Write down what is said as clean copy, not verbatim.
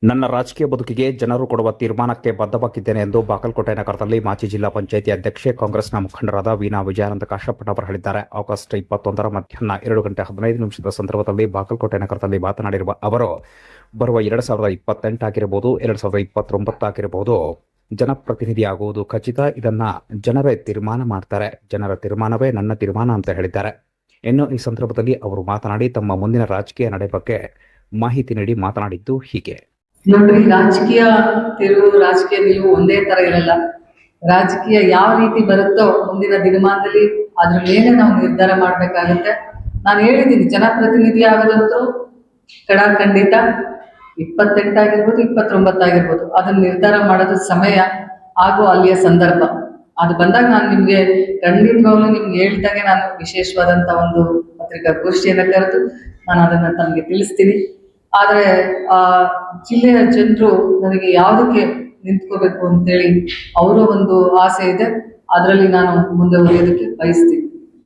ನನ್ನ ರಾಜಕೀಯ ಬದುಕಿಗೆ ಜನರು ಕೊಡುವ ತೀರ್ಮಾನಕ್ಕೆ ಬದ್ಧವಾಗಿದ್ದೇನೆ ಎಂದು ಬಾಗಲಕೋಟೆ ನಗರದಲ್ಲಿ ಮಾಜಿ ಜಿಲ್ಲಾ ಪಂಚಾಯಿತಿ ಅಧ್ಯಕ್ಷೆ ಕಾಂಗ್ರೆಸ್ನ ಮುಖಂಡರಾದ ವೀಣಾ ವಿಜಯಾನಂದ ಕಾಶಪ್ಪನವರು ಹೇಳಿದ್ದಾರೆ. ಆಗಸ್ಟ್ 21ರ ಮಧ್ಯಾಹ್ನ 2:15 ಸಂದರ್ಭದಲ್ಲಿ ಬಾಗಲಕೋಟೆ ನಗರದಲ್ಲಿ ಮಾತನಾಡಿರುವ ಅವರು, ಬರುವ 2028 ಆಗಿರಬಹುದು, 2029 ಆಗಿರಬಹುದು, ಜನಪ್ರತಿನಿಧಿ ಆಗುವುದು ಖಚಿತ. ಇದನ್ನ ಜನರೇ ತೀರ್ಮಾನ ಮಾಡ್ತಾರೆ. ಜನರ ತೀರ್ಮಾನವೇ ನನ್ನ ತೀರ್ಮಾನ ಅಂತ ಹೇಳಿದ್ದಾರೆ. ಇನ್ನು ಈ ಸಂದರ್ಭದಲ್ಲಿ ಅವರು ಮಾತನಾಡಿ ತಮ್ಮ ಮುಂದಿನ ರಾಜಕೀಯ ನಡೆ ಬಗ್ಗೆ ಮಾಹಿತಿ ನೀಡಿ ಮಾತನಾಡಿದ್ದು ಹೀಗೆ. ನೋಡ್ರಿ, ರಾಜಕೀಯ ನೀವು ಒಂದೇ ತರ ಇರಲ್ಲ. ರಾಜಕೀಯ ಯಾವ ರೀತಿ ಬರುತ್ತೋ ಮುಂದಿನ ದಿನಮಾನದಲ್ಲಿ ಅದ್ರ ಮೇಲೆ ನಾವು ನಿರ್ಧಾರ ಮಾಡ್ಬೇಕಾಗುತ್ತೆ. ನಾನು ಹೇಳಿದ್ದೀನಿ, ಜನಪ್ರತಿನಿಧಿ ಆಗೋದಂತೂ ಖಂಡಿತ 28 ಆಗಿರ್ಬೋದು, 29 ಆಗಿರ್ಬೋದು, ಅದನ್ನ ನಿರ್ಧಾರ ಮಾಡೋದು ಸಮಯ ಹಾಗೂ ಅಲ್ಲಿಯ ಸಂದರ್ಭ ಅದು ಬಂದಾಗ ನಾನು ನಿಮ್ಗೆ ಖಂಡಿತವಾಗ್ಲೂ ನಿಮ್ಗೆ ಹೇಳ್ದಾಗೆ ನಾನು ವಿಶೇಷವಾದಂತ ಒಂದು ಪತ್ರಿಕಾಗೋಷ್ಠಿಯನ್ನು ಕರೆದು ನಾನು ಅದನ್ನ ತಮಗೆ ತಿಳಿಸ್ತೀನಿ. ಆದ್ರೆ ಆ ಜಿಲ್ಲೆಯ ಜನರು ನನಗೆ ಯಾವುದಕ್ಕೆ ನಿಂತ್ಕೋಬೇಕು ಅಂತೇಳಿ ಅವರ ಒಂದು ಆಸೆ ಇದೆ. ಅದರಲ್ಲಿ ನಾನು ಮುಂದೆ ಹೋಗೋದಕ್ಕೆ ಬಯಸ್ತೀನಿ.